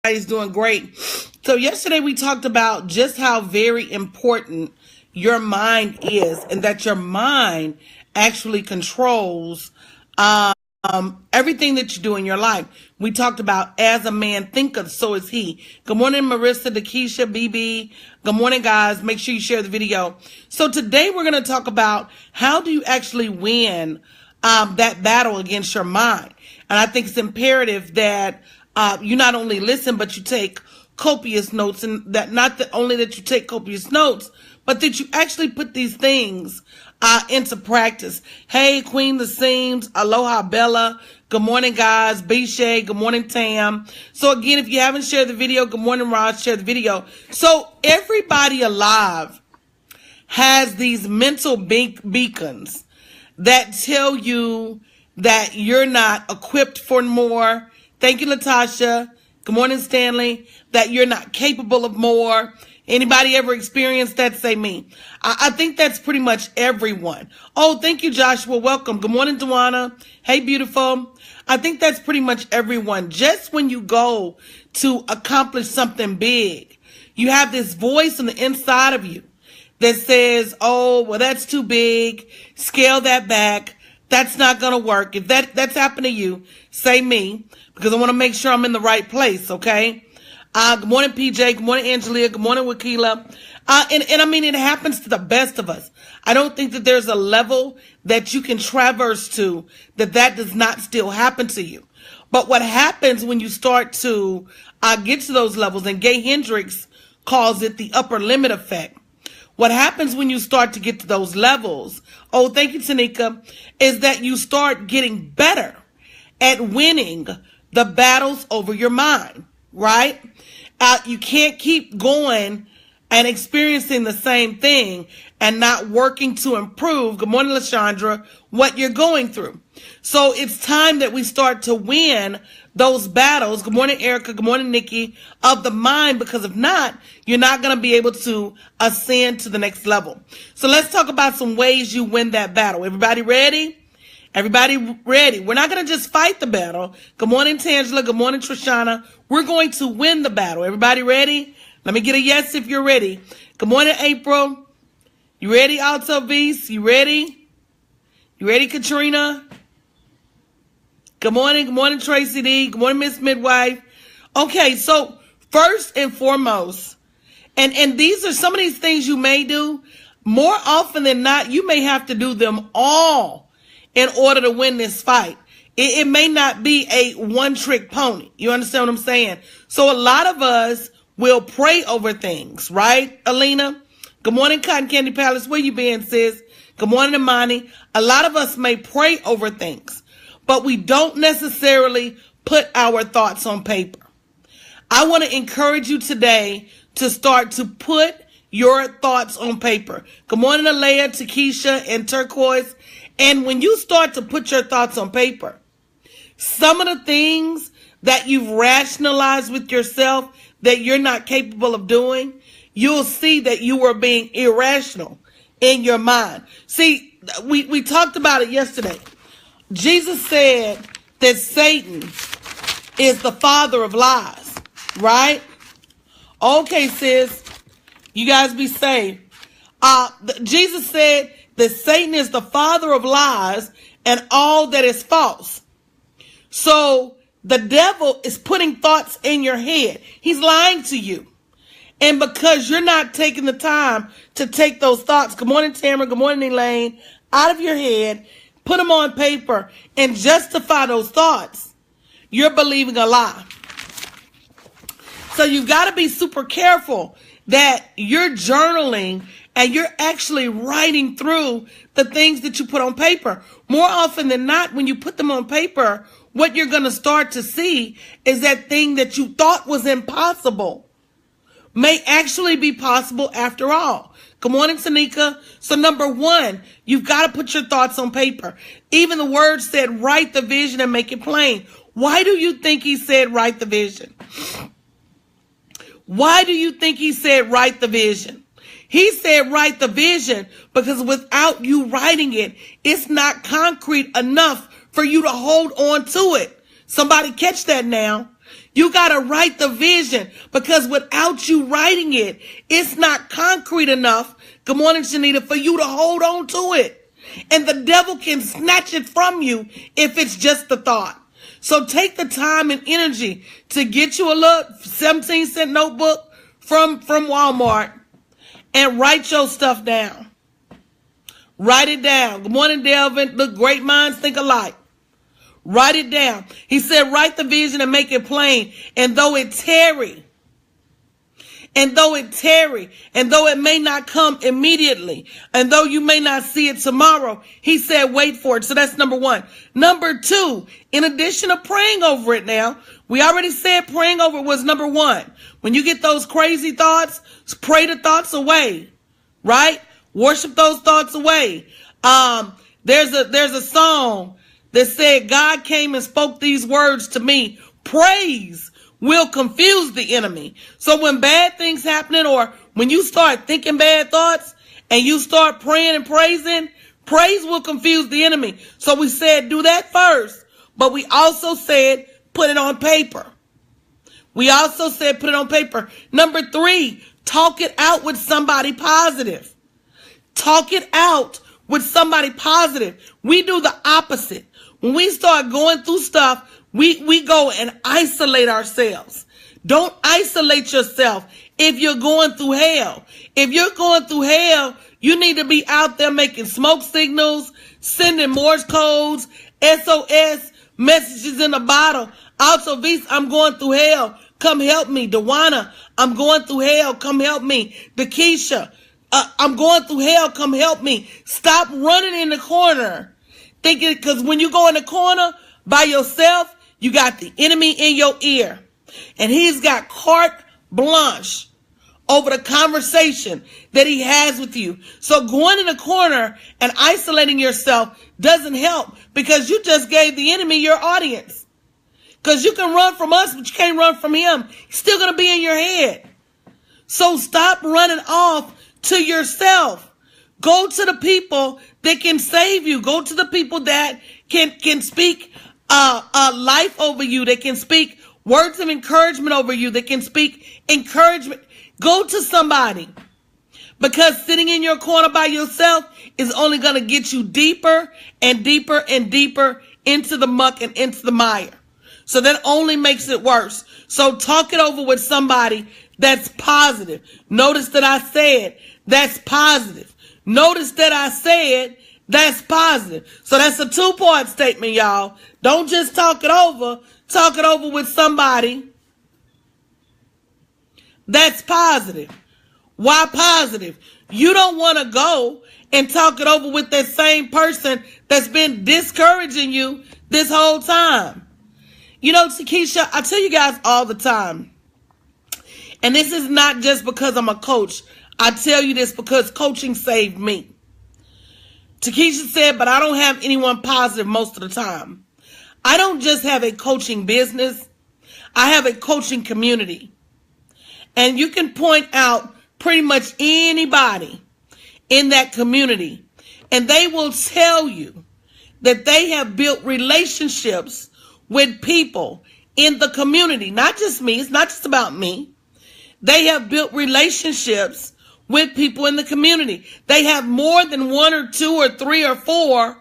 Everybody's doing great. So yesterday we talked about just how very important your mind is, and that your mind actually controls everything that you do in your life. We talked about as a man thinketh, so is he. Good morning, Marissa, Dakisha, BB. Good morning, guys. Make sure you share the video. So today we're going to talk about how do you actually win that battle against your mind. And I think it's imperative that you not only listen, but you take copious notes, and that not that only that you take copious notes, but that you actually put these things into practice. Hey, Queen the Seams, aloha Bella. Good morning, guys. B-Shay, good morning, Tam. So again, if you haven't shared the video, good morning, Rod, share the video. So everybody alive has these mental beacons that tell you that you're not equipped for more. Thank you, Latasha. Good morning, Stanley. That you're not capable of more. Anybody ever experienced that? Say me. I think that's pretty much everyone. Oh, thank you, Joshua. Welcome. Good morning, Duana. Hey, beautiful. I think that's pretty much everyone. Just when you go to accomplish something big, you have this voice on the inside of you that says, oh, well, that's too big. Scale that back. That's not going to work. If that's happened to you, say me, because I want to make sure I'm in the right place, okay? Good morning, PJ. Good morning, Angelia. Good morning, Wakila. And I mean, it happens to the best of us. I don't think that there's a level that you can traverse to that does not still happen to you. But what happens when you start to get to those levels, and Gay Hendricks calls it the upper limit effect. What happens when you start to get to those levels, oh, thank you, Tanika, is that you start getting better at winning the battles over your mind, right? You can't keep going and experiencing the same thing and not working to improve, good morning, LaShandra, what you're going through. So it's time that we start to win those battles. Good morning, Erica. Good morning, Nikki, of the mind, because if not, you're not going to be able to ascend to the next level. So let's talk about some ways you win that battle. Everybody ready? Everybody ready? We're not going to just fight the battle. Good morning, Tangela. Good morning, Trishana. We're going to win the battle. Everybody ready? Let me get a yes if you're ready. Good morning, April. You ready, Alto Beast? You ready? You ready, Katrina? Good morning. Good morning, Tracy D. Good morning, Miss Midwife. Okay, so first and foremost, and these are some of these things you may do. More often than not, you may have to do them all in order to win this fight. It may not be a one-trick pony. You understand what I'm saying? So a lot of us will pray over things, right, Alina? Good morning, Cotton Candy Palace. Where you been, sis? Good morning, Imani. A lot of us may pray over things, but we don't necessarily put our thoughts on paper. I want to encourage you today to start to put your thoughts on paper. Good morning, Alea, Takesha, and Turquoise. And when you start to put your thoughts on paper, some of the things that you've rationalized with yourself that you're not capable of doing, you'll see that you were being irrational in your mind. See, we talked about it yesterday. Jesus said that Satan is the father of lies, right? Okay, sis, you guys be safe. Jesus said that Satan is the father of lies and all that is false. So the devil is putting thoughts in your head. He's lying to you. And because you're not taking the time to take those thoughts, good morning, Tamara, good morning, Elaine, out of your head, put them on paper and justify those thoughts, you're believing a lie. So you've got to be super careful that you're journaling and you're actually writing through the things that you put on paper. More often than not, when you put them on paper, what you're going to start to see is that thing that you thought was impossible may actually be possible after all. Good morning, Tanika. So number one, you've got to put your thoughts on paper. Even the word said, write the vision and make it plain. Why do you think he said, write the vision? Why do you think he said, write the vision? He said, write the vision because without you writing it, it's not concrete enough for you to hold on to it. Somebody catch that now. You got to write the vision, because without you writing it, it's not concrete enough, good morning, Shanita, for you to hold on to it. And the devil can snatch it from you if it's just a thought. So take the time and energy to get you a little 17-cent notebook from Walmart and write your stuff down. Write it down. Good morning, Delvin. Look, great minds think alike. Write it down. He said, write the vision and make it plain. And though it tarry, and though it may not come immediately, and though you may not see it tomorrow, he said, wait for it. So that's number one. Number two, in addition to praying over it now, we already said praying over it was number one. When you get those crazy thoughts, pray the thoughts away, right? Worship those thoughts away. There's a song that said, God came and spoke these words to me. Praise will confuse the enemy. So when bad things happening, or when you start thinking bad thoughts and you start praying and praising, praise will confuse the enemy. So we said do that first, but we also said put it on paper. Number three, talk it out with somebody positive. Talk it out with somebody positive. We do the opposite. When we start going through stuff, we go and isolate ourselves. Don't isolate yourself if you're going through hell. If you're going through hell, you need to be out there making smoke signals, sending Morse codes, SOS messages in a bottle. Also, Vise, I'm going through hell. Come help me. Dewana, I'm going through hell. Come help me. Dakisha, I'm going through hell. Come help me. Stop running in the corner. Thinking, because when you go in the corner by yourself, you got the enemy in your ear. And he's got carte blanche over the conversation that he has with you. So going in the corner and isolating yourself doesn't help, because you just gave the enemy your audience. Because you can run from us, but you can't run from him. He's still going to be in your head. So stop running off to yourself. Go to the people that can save you. Go to the people that can speak life over you, that can speak words of encouragement over you, that can speak encouragement. Go to somebody, because sitting in your corner by yourself is only going to get you deeper and deeper and deeper into the muck and into the mire. So that only makes it worse. So talk it over with somebody that's positive. Notice that I said that's positive. Notice that I said that's positive. So that's a two-part statement, y'all. Don't just talk it over. Talk it over with somebody that's positive. Why positive? You don't want to go and talk it over with that same person that's been discouraging you this whole time. You know, Takesha, I tell you guys all the time, and this is not just because I'm a coach. I tell you this because coaching saved me. Takesha said, but I don't have anyone positive most of the time. I don't just have a coaching business. I have a coaching community. And you can point out pretty much anybody in that community, and they will tell you that they have built relationships with people in the community. Not just me. It's not just about me. They have built relationships with people in the community. They have more than one or two or three or four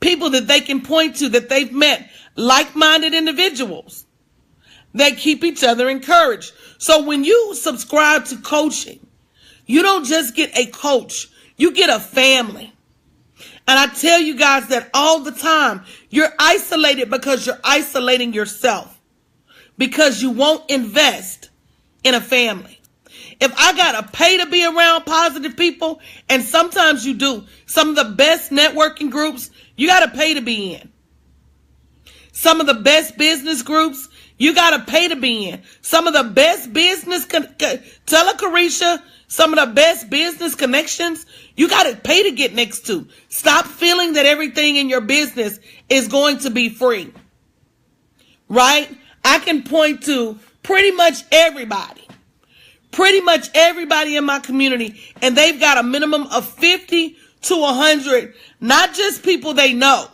people that they can point to that they've met, like-minded individuals that keep each other encouraged. So when you subscribe to coaching, you don't just get a coach, you get a family. And I tell you guys that all the time. You're isolated because you're isolating yourself, because you won't invest in a family. If I got to pay to be around positive people, and sometimes you do, some of the best networking groups, you got to pay to be in. Some of the best business groups, you got to pay to be in. Some of the best business, tell her, Carisha, some of the best business connections, you got to pay to get next to. Stop feeling that everything in your business is going to be free. Right? I can point to pretty much everybody in my community, and they've got a minimum of 50 to 100, not just people they know,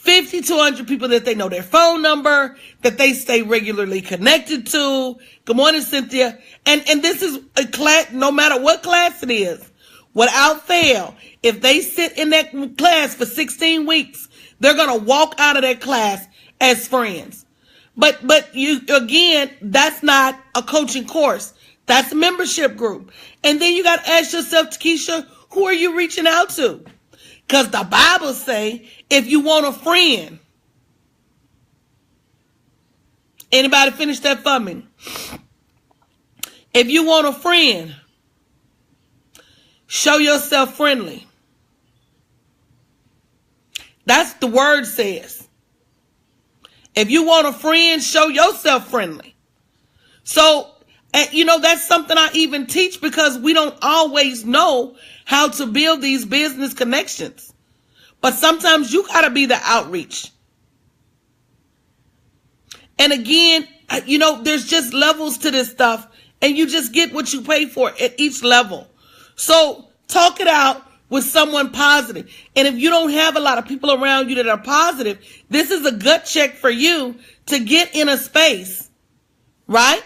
50 to 100 people that they know their phone number, that they stay regularly connected to. Good morning, Cynthia. And this is a class, no matter what class it is, without fail, if they sit in that class for 16 weeks, they're going to walk out of that class as friends. But you, again, that's not a coaching course. That's a membership group. And then you got to ask yourself, Takesha, who are you reaching out to? Because the Bible say, if you want a friend. Anybody finish that for me? If you want a friend, show yourself friendly. That's the word says. If you want a friend, show yourself friendly. So, that's something I even teach because we don't always know how to build these business connections. But sometimes you got to be the outreach. And again, there's just levels to this stuff, and you just get what you pay for at each level. So talk it out with someone positive. And if you don't have a lot of people around you that are positive, this is a gut check for you to get in a space, right,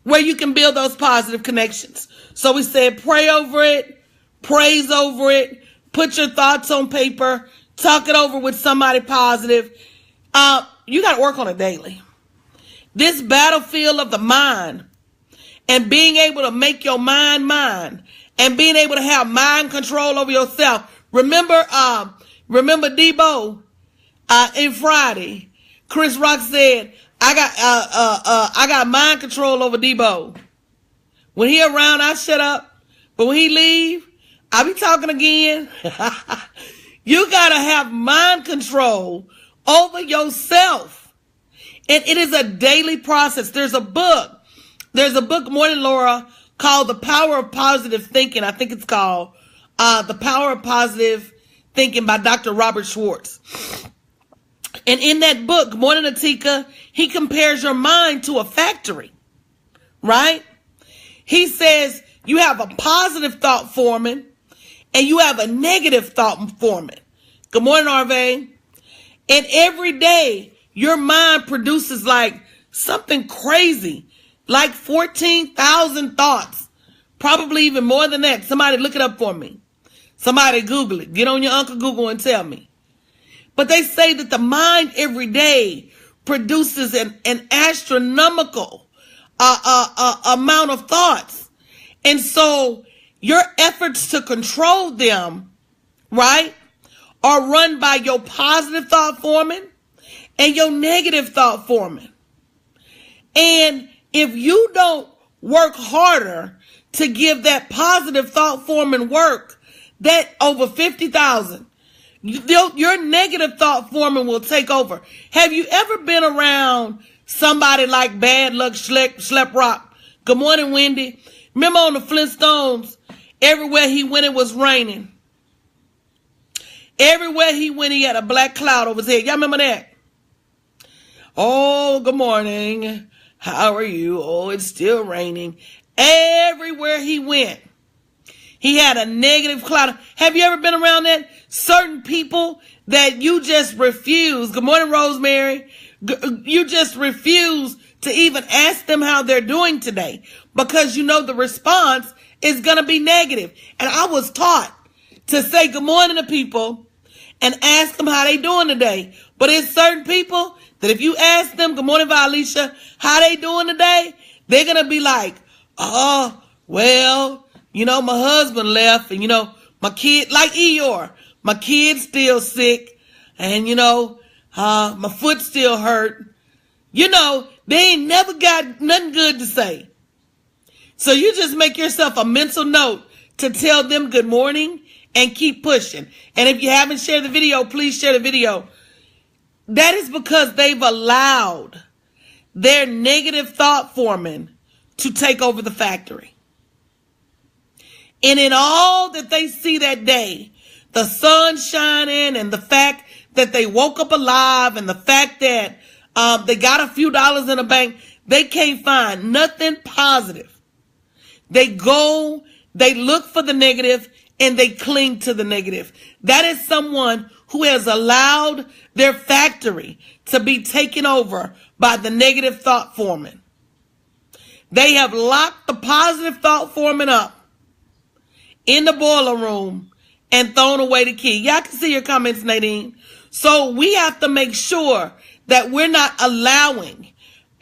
where you can build those positive connections. So we said pray over it, praise over it, put your thoughts on paper, talk it over with somebody positive. You got to work on it daily. This battlefield of the mind and being able to make your mind and being able to have mind control over yourself. Remember Debo in Friday. Chris Rock said, I got mind control over Debo. When he around, I shut up. But when he leave, I be talking again. You got to have mind control over yourself. And it is a daily process. There's a book, Morning Laura, called The Power of Positive Thinking. I think it's called The Power of Positive Thinking by Dr. Robert Schwartz. And in that book, Good Morning Atika, he compares your mind to a factory, right? He says you have a positive thought forming and you have a negative thought forming. Good morning, Arve. And every day, your mind produces like something crazy, like 14,000 thoughts, probably even more than that. Somebody look it up for me. Somebody Google it. Get on your Uncle Google and tell me. But they say that the mind every day produces an astronomical amount of thoughts. And so your efforts to control them, right, are run by your positive thought forming and your negative thought forming. And if you don't work harder to give that positive thought forming work, that over 50,000, your negative thought forming will take over. Have you ever been around somebody like Bad Luck Schlep Rock? Good morning, Wendy. Remember on the Flintstones, everywhere he went, it was raining. Everywhere he went, he had a black cloud over his head. Y'all remember that? Oh, good morning. How are you? Oh, it's still raining. Everywhere he went, he had a negative cloud. Have you ever been around that? Certain people that you just refuse. Good morning, Rosemary. You just refuse to even ask them how they're doing today because you know the response is going to be negative. And I was taught to say good morning to people and ask them how they doing today. But it's certain people that if you ask them, good morning, Valisha, how they doing today, they're going to be like, oh, well, my husband left and, my kid, like Eeyore, my kid's still sick and, my foot still hurt. They ain't never got nothing good to say. So you just make yourself a mental note to tell them good morning and keep pushing. And if you haven't shared the video, please share the video. That is because they've allowed their negative thought forming to take over the factory. And in all that they see that day, the sun shining and the fact that they woke up alive and the fact that they got a few dollars in the bank, they can't find nothing positive. They look for the negative and they cling to the negative. That is someone who has allowed their factory to be taken over by the negative thought forming. They have locked the positive thought forming up in the boiler room and thrown away the key. Y'all can see your comments, Nadine. So we have to make sure that we're not allowing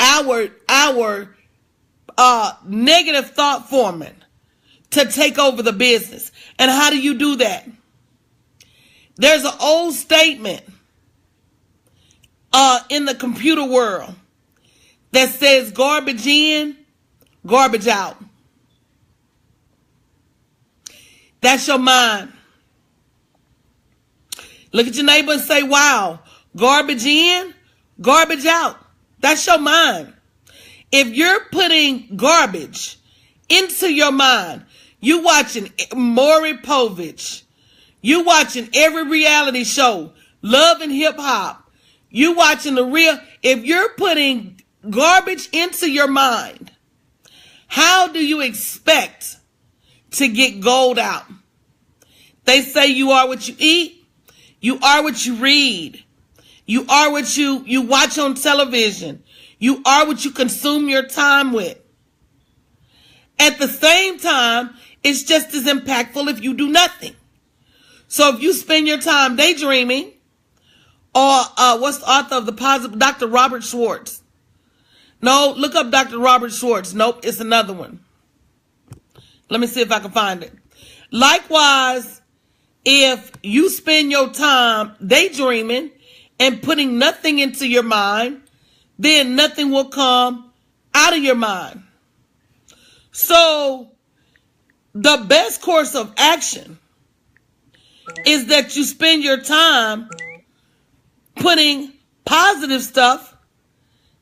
our negative thought forming to take over the business. And how do you do that? There's an old statement in the computer world that says garbage in, garbage out. That's your mind. Look at your neighbor and say, wow, garbage in, garbage out. That's your mind. If you're putting garbage into your mind, you watching Maury Povich, you watching every reality show, Love and Hip Hop, you watching the real, if you're putting garbage into your mind, how do you expect to get gold out? They say you are what you eat, you are what you read, you are what you watch on television, you are what you consume your time with. At the same time, it's just as impactful if you do nothing. So if you spend your time daydreaming, or what's the author of the positive, Dr. Robert Schwartz. No, look up Dr. Robert Schwartz. Nope, it's another one. Let me see if I can find it. Likewise, if you spend your time daydreaming and putting nothing into your mind, then nothing will come out of your mind. So the best course of action is that you spend your time putting positive stuff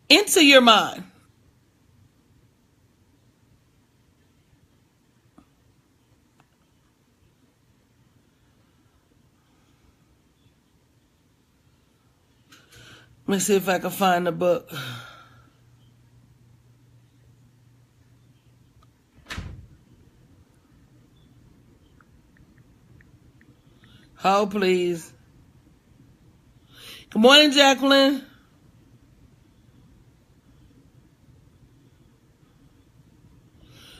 into your mind. Let me see if I can find the book. Hold, please. Good morning, Jacqueline.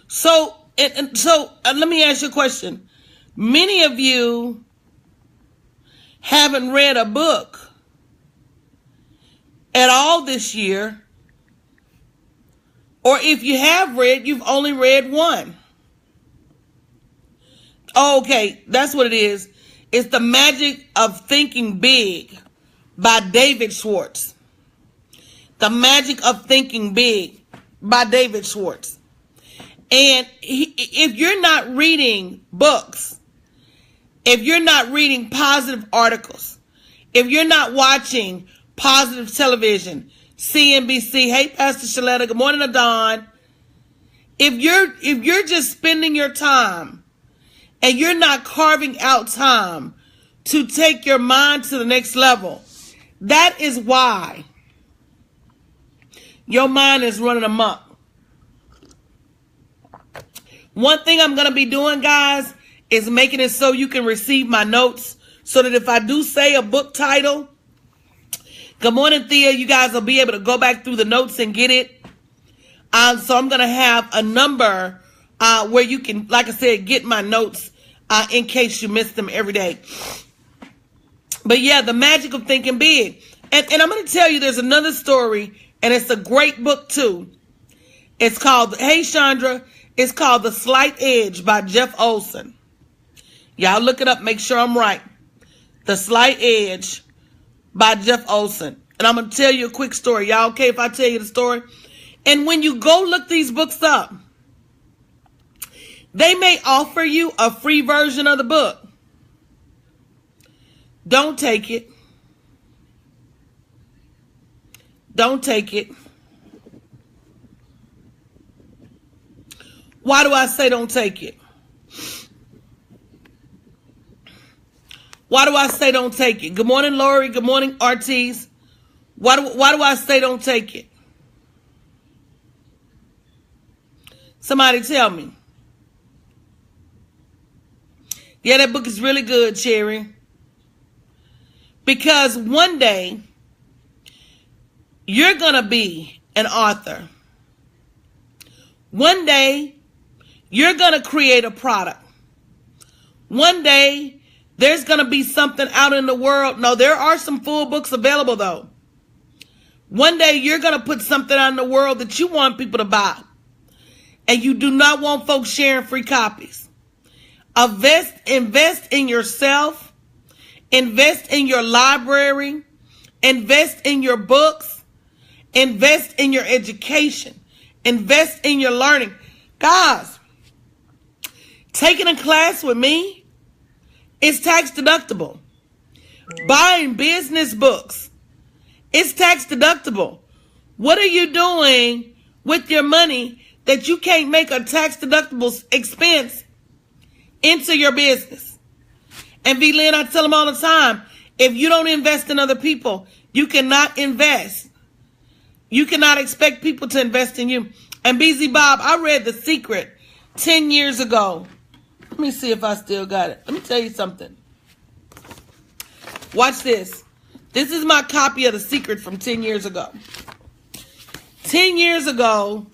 So let me ask you a question. Many of you haven't read a book at all this year, or if you have read, you've only read one. Okay, that's what it is. It's The Magic of Thinking Big by David Schwartz. The Magic of Thinking Big by David Schwartz. And if you're not reading books, if you're not reading positive articles, if you're not watching positive television, CNBC, hey, Pastor Shaletta, good morning, Adon. If you're just spending your time and you're not carving out time to take your mind to the next level, that is why your mind is running amok. One thing I'm going to be doing, guys, is making it so you can receive my notes so that if I do say a book title, good morning, Thea, you guys will be able to go back through the notes and get it. So I'm going to have a number where you can, like I said, get my notes in case you miss them every day. But yeah, The Magic of Thinking Big. And I'm going to tell you there's another story, and it's a great book too. It's called, hey Chandra, it's called The Slight Edge by Jeff Olson. Y'all look it up, make sure I'm right. The Slight Edge by Jeff Olson. And I'm going to tell you a quick story. Y'all okay if I tell you the story? And when you go look these books up, they may offer you a free version of the book. Don't take it. Don't take it. Why do I say don't take it? Why do I say don't take it? Good morning, Lori. Good morning, Ortiz. Why do I say don't take it? Somebody tell me. Yeah, that book is really good, Cherry. Because one day, you're going to be an author. One day, you're going to create a product. One day, there's going to be something out in the world. No, there are some full books available, though. One day, you're going to put something out in the world that you want people to buy. And you do not want folks sharing free copies. Invest in yourself. Invest in your library. Invest in your books. Invest in your education. Invest in your learning. Guys, taking a class with me is tax deductible. Buying business books, it's tax deductible. What are you doing with your money that you can't make a tax deductible expense into your business? And V-Lynn, I tell them all the time, if you don't invest in other people, you cannot invest. You cannot expect people to invest in you. And BZ Bob, I read The Secret 10 years ago. Let me see if I still got it. Let me tell you something. Watch this. This is my copy of The Secret from 10 years ago. 10 years ago,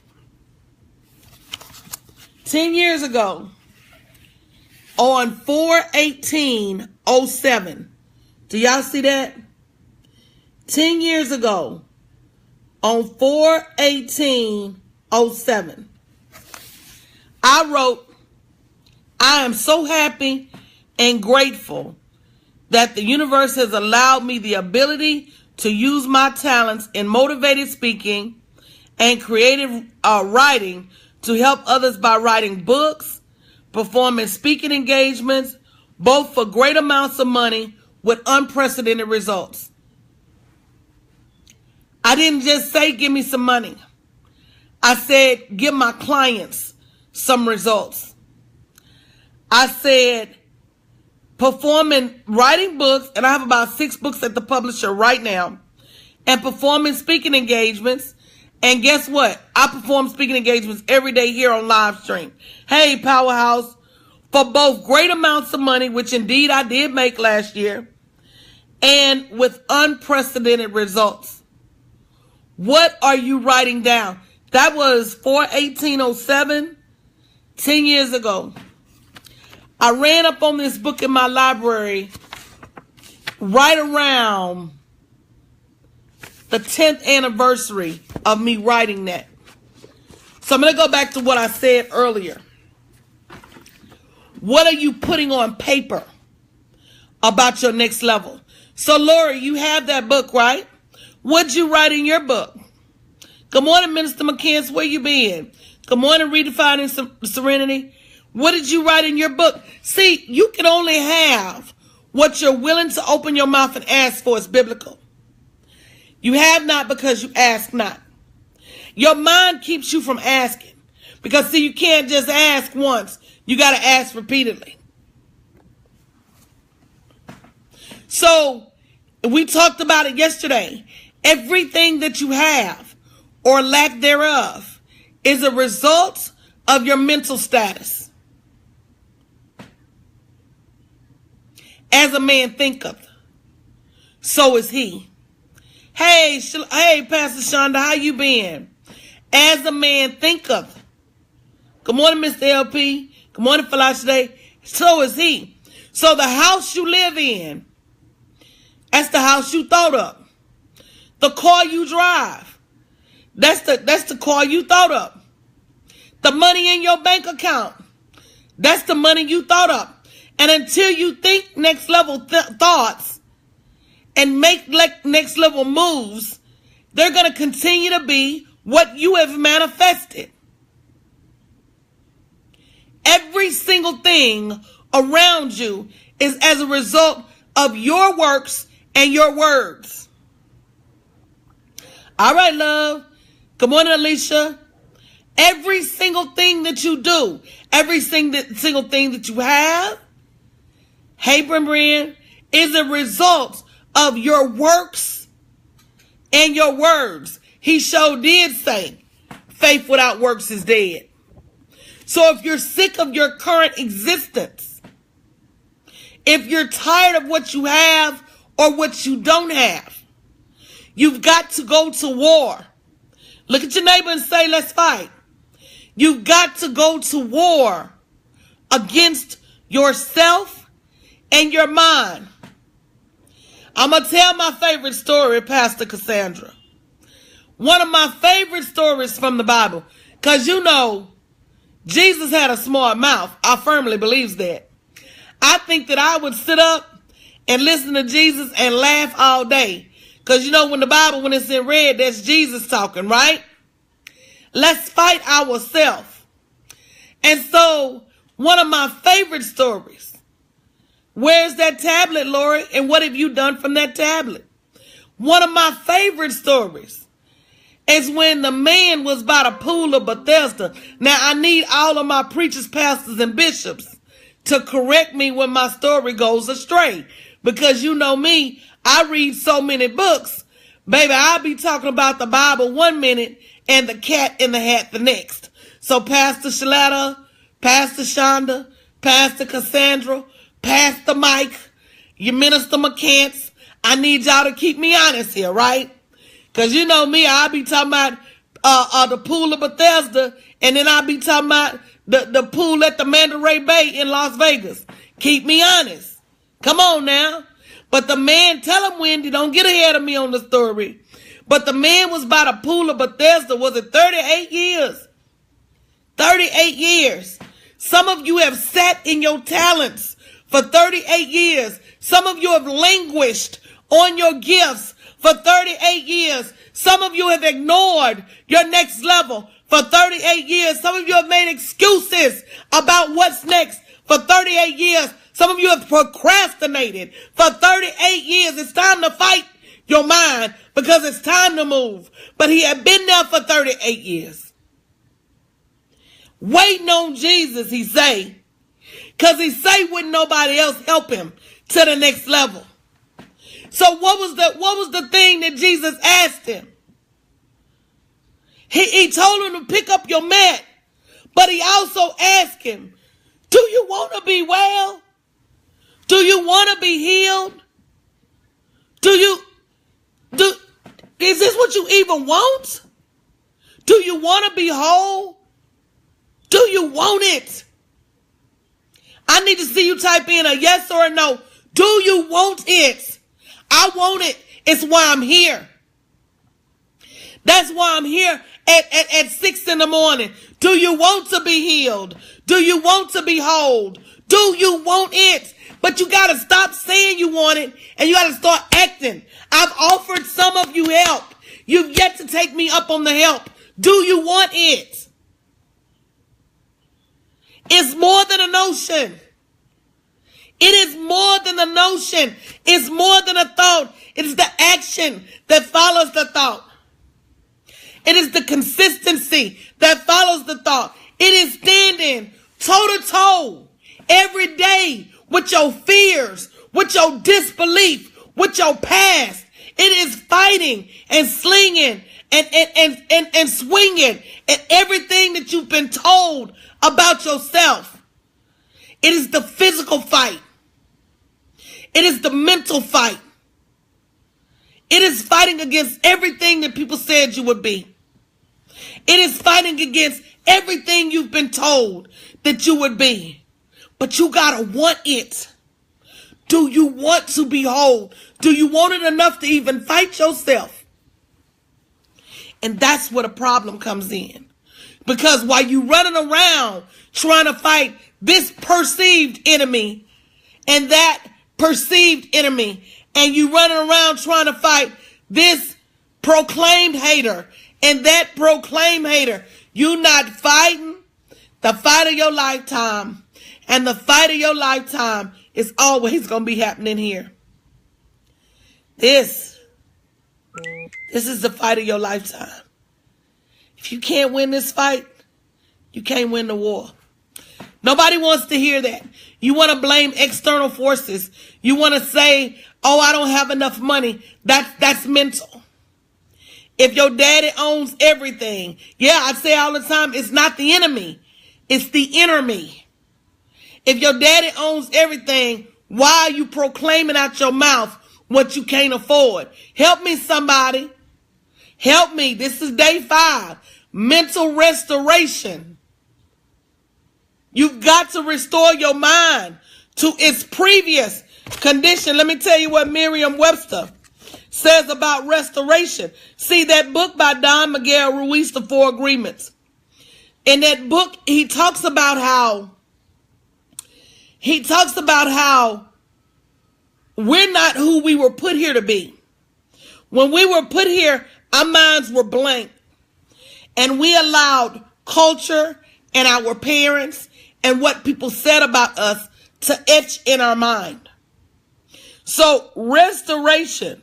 on 4/18/07. Do y'all see that? 10 years ago, on 4/18/07, I wrote, I am so happy and grateful that the universe has allowed me the ability to use my talents in motivated speaking and creative writing to help others by writing books, performing speaking engagements, both for great amounts of money with unprecedented results. I didn't just say, give me some money. I said, give my clients some results. I said, performing, writing books, and I have about 6 books at the publisher right now, and performing speaking engagements. And guess what? I perform speaking engagements every day here on live stream. Hey, Powerhouse, for both great amounts of money, which indeed I did make last year, and with unprecedented results. What are you writing down? That was 4/18/07, 10 years ago. I ran up on this book in my library right around the 10th anniversary of me writing that. So I'm going to go back to what I said earlier. What are you putting on paper about your next level? So, Lori, you have that book, right? What'd you write in your book? Good morning, Minister McKenzie. Where you been? Good morning, Redefining Serenity. What did you write in your book? See, you can only have what you're willing to open your mouth and ask for. Is biblical. You have not because you ask not. Your mind keeps you from asking. Because, see, you can't just ask once. You got to ask repeatedly. So, we talked about it yesterday. Everything that you have or lack thereof is a result of your mental status. As a man thinketh, so is he. Hey, Pastor Shonda, how you been? As a man thinketh. Good morning, Mr. LP. Good morning, Felicia. So is he. So the house you live in, that's the house you thought of. The car you drive, that's the car you thought of. The money in your bank account, that's the money you thought of. And until you think next level thoughts and make next level moves, they're going to continue to be what you have manifested. Every single thing around you is as a result of your works and your words. All right, love. Good morning, Alicia. Every single thing that you do, every single thing that you have, hey, Brimbrian, is a result of your works and your words. He sure did say, faith without works is dead. So if you're sick of your current existence, if you're tired of what you have or what you don't have. You've got to go to war. Look at your neighbor and say, let's fight. You've got to go to war against yourself and your mind. I'm going to tell my favorite story, Pastor Cassandra. One of my favorite stories from the Bible. Because you know, Jesus had a smart mouth. I firmly believe that. I think that I would sit up and listen to Jesus and laugh all day. Because you know, when the Bible, when it's in red, that's Jesus talking, right? Let's fight ourselves. And so, one of my favorite stories. Where's that tablet, Lori? And what have you done from that tablet? One of my favorite stories is when the man was by the pool of Bethesda. Now, I need all of my preachers, pastors, and bishops to correct me when my story goes astray. Because you know me, I read so many books. Baby, I'll be talking about the Bible one minute and the cat in the hat the next. So Pastor Shaletta, Pastor Shonda, Pastor Cassandra, Pastor Mike, your Minister McCants, I need y'all to keep me honest here, right? Because you know me, I'll be talking about the pool of Bethesda, and then I'll be talking about the pool at the Mandalay Bay in Las Vegas. Keep me honest. Come on now. But the man, tell him, Wendy, don't get ahead of me on the story. But the man was by the pool of Bethesda, was it 38 years? 38 years. Some of you have sat in your talents for 38 years. Some of you have languished on your gifts for 38 years. Some of you have ignored your next level for 38 years. Some of you have made excuses about what's next for 38 years. Some of you have procrastinated for 38 years. It's time to fight your mind because it's time to move. But he had been there for 38 years. Waiting on Jesus, he say. Because he say wouldn't nobody else help him to the next level. So what was the thing that Jesus asked him? He told him to pick up your mat. But he also asked him, do you want to be well? Do you want to be healed? Is this what you even want? Do you want to be whole? Do you want it? I need to see you type in a yes or a no. Do you want it? I want it. It's why I'm here. That's why I'm here at 6 in the morning. Do you want to be healed? Do you want to be whole? Do you want it? But you got to stop saying you want it and you got to start acting. I've offered some of you help. You've yet to take me up on the help. Do you want it? It's more than a notion. It is more than a notion. It's more than a thought. It is the action that follows the thought. It is the consistency that follows the thought. It is standing toe to toe every day with your fears, with your disbelief, with your past. It is fighting and slinging and swinging at everything that you've been told about yourself. It is the physical fight. It is the mental fight. It is fighting against everything that people said you would be. It is fighting against everything you've been told that you would be. But you gotta want it. Do you want to be whole? Do you want it enough to even fight yourself? And that's where the problem comes in. Because while you running around trying to fight this perceived enemy and that perceived enemy, and you running around trying to fight this proclaimed hater and that proclaimed hater, you not fighting the fight of your lifetime. And the fight of your lifetime is always going to be happening here. This is the fight of your lifetime. If you can't win this fight, you can't win the war. Nobody wants to hear that. You want to blame external forces. You want to say, oh, I don't have enough money. That's mental. If your daddy owns everything, yeah, I say all the time, it's not the enemy. It's the inner me. If your daddy owns everything, why are you proclaiming out your mouth what you can't afford. Help me, somebody. Help me. This is day 5. Mental restoration. You've got to restore your mind to its previous condition. Let me tell you what Merriam-Webster says about restoration. See that book by Don Miguel Ruiz, The 4 Agreements. In that book, he talks about how we're not who we were put here to be. When we were put here, our minds were blank. And we allowed culture and our parents and what people said about us to etch in our mind. So restoration,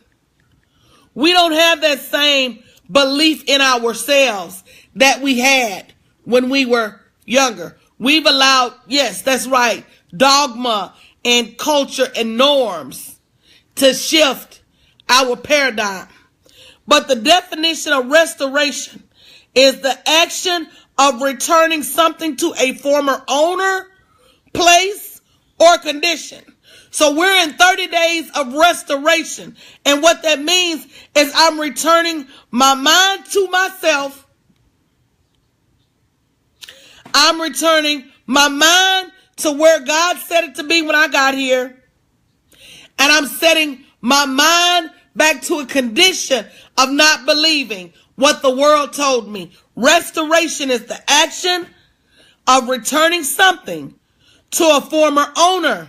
we don't have that same belief in ourselves that we had when we were younger. We've allowed, yes, that's right, dogma and culture and norms to shift our paradigm. But the definition of restoration is the action of returning something to a former owner, place, or condition. So we're in 30 days of restoration. And what that means is I'm returning my mind to myself. I'm returning my mind to where God said it to be when I got here. And I'm setting my mind back to a condition of not believing what the world told me. Restoration is the action of returning something to a former owner.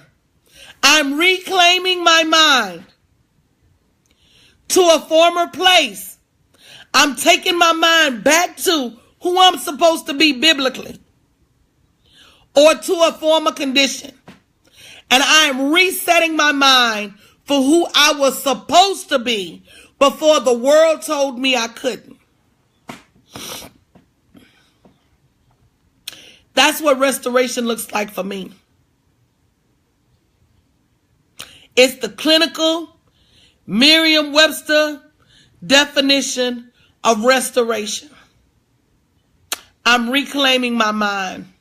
I'm reclaiming my mind to a former place. I'm taking my mind back to who I'm supposed to be biblically, or to a former condition. And I am resetting my mind for who I was supposed to be before the world told me I couldn't. That's what restoration looks like for me. It's the clinical Merriam-Webster definition of restoration. I'm reclaiming my mind.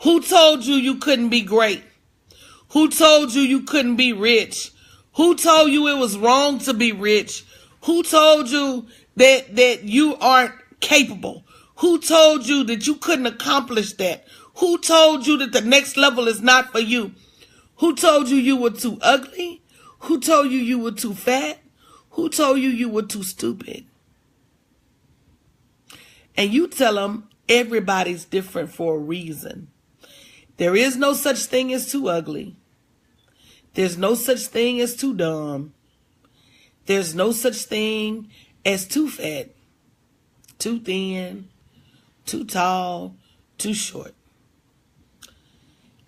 Who told you you couldn't be great? Who told you you couldn't be rich? Who told you it was wrong to be rich? Who told you that you aren't capable? Who told you that you couldn't accomplish that? Who told you that the next level is not for you? Who told you you were too ugly? Who told you you were too fat? Who told you you were too stupid? And you tell them everybody's different for a reason. There is no such thing as too ugly. There's no such thing as too dumb. There's no such thing as too fat, too thin, too tall, too short.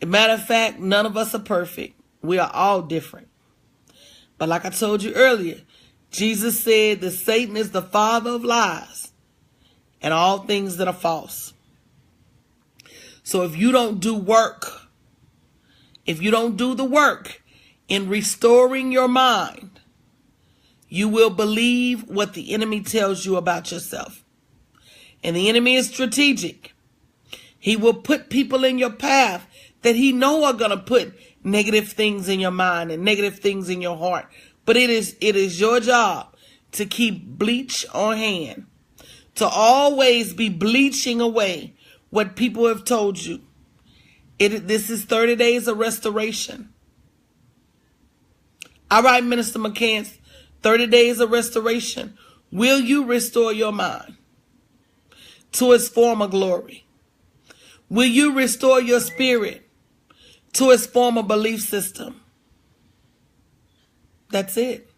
As a matter of fact, none of us are perfect. We are all different. But like I told you earlier, Jesus said that Satan is the father of lies and all things that are false. So if you don't do work, if you don't do the work in restoring your mind, you will believe what the enemy tells you about yourself. And the enemy is strategic. He will put people in your path that he know are going to put negative things in your mind and negative things in your heart. But it is your job to keep bleach on hand, to always be bleaching away what people have told you. This is 30 days of restoration. All right, Minister McCants, 30 days of restoration. Will you restore your mind to its former glory? Will you restore your spirit to its former belief system? That's it.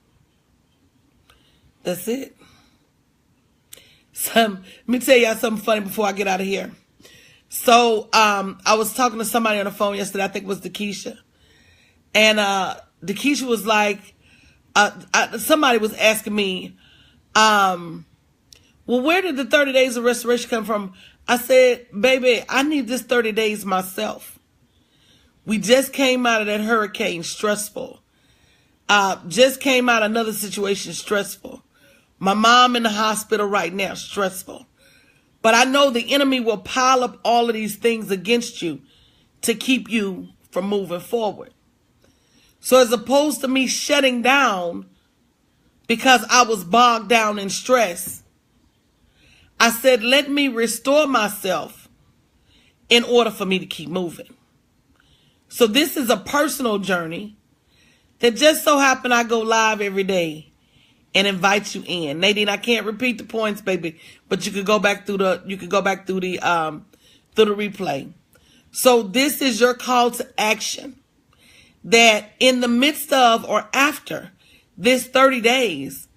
That's it. Let me tell y'all something funny before I get out of here. So I was talking to somebody on the phone yesterday. I think it was Dakisha. And Dakisha was like, somebody was asking me, well, where did the 30 days of restoration come from? I said, baby, I need this 30 days myself. We just came out of that hurricane, stressful. Just came out of another situation, stressful. My mom in the hospital right now, stressful. But I know the enemy will pile up all of these things against you to keep you from moving forward. So as opposed to me shutting down because I was bogged down in stress, I said, let me restore myself in order for me to keep moving. So this is a personal journey that just so happened I go live every day and invite you in. Nadine, I can't repeat the points, baby, but you could go back through the replay. So this is your call to action, that in the midst of or after this 30 days,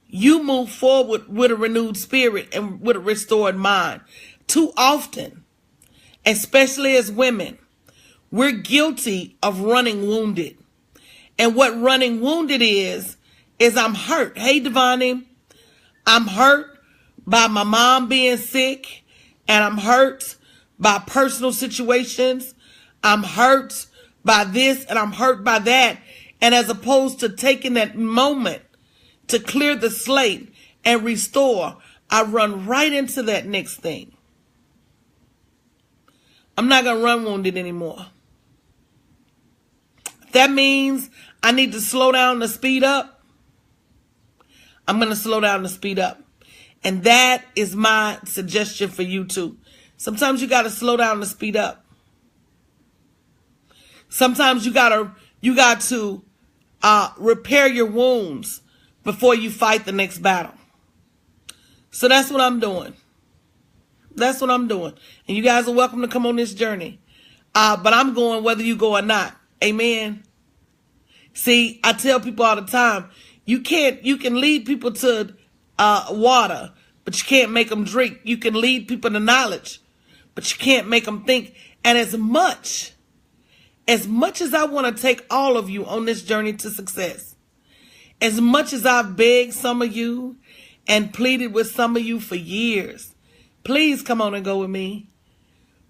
you move forward with a renewed spirit and with a restored mind. Too often, especially as women, we're guilty of running wounded. And what running wounded is I'm hurt. Hey, Devani, I'm hurt by my mom being sick, and I'm hurt by personal situations. I'm hurt by this, and I'm hurt by that. And as opposed to taking that moment to clear the slate and restore, I run right into that next thing. I'm not going to run wounded anymore. That means I need to slow down to speed up. I'm going to slow down to speed up. And that is my suggestion for you too. Sometimes you got to slow down to speed up. Sometimes you got to repair your wounds before you fight the next battle. So that's what I'm doing. That's what I'm doing. And you guys are welcome to come on this journey. But I'm going whether you go or not. Amen. See, I tell people all the time, you can lead people to water, but you can't make them drink. You can lead people to knowledge, but you can't make them think. And as much as I want to take all of you on this journey to success, as much as I've begged some of you and pleaded with some of you for years, please come on and go with me.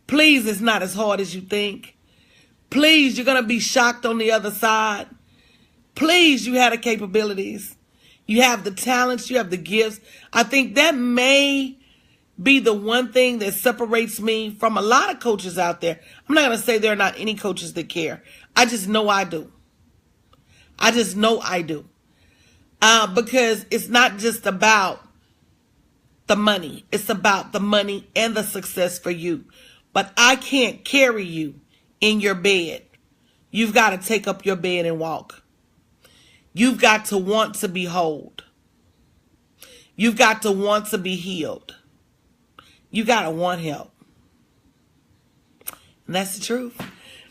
Please, it's not as hard as you think. Please, you're going to be shocked on the other side. Please, you have the capabilities. You have the talents. You have the gifts. I think that may be the one thing that separates me from a lot of coaches out there. I'm not going to say there are not any coaches that care. I just know I do. I just know I do. Because it's not just about the money. It's about the money and the success for you. But I can't carry you in your bed. You've got to take up your bed and walk. You've got to want to be whole. You've got to want to be healed. You got to want help. And that's the truth.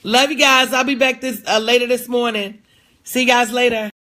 Love you guys. I'll be back later this morning. See you guys later.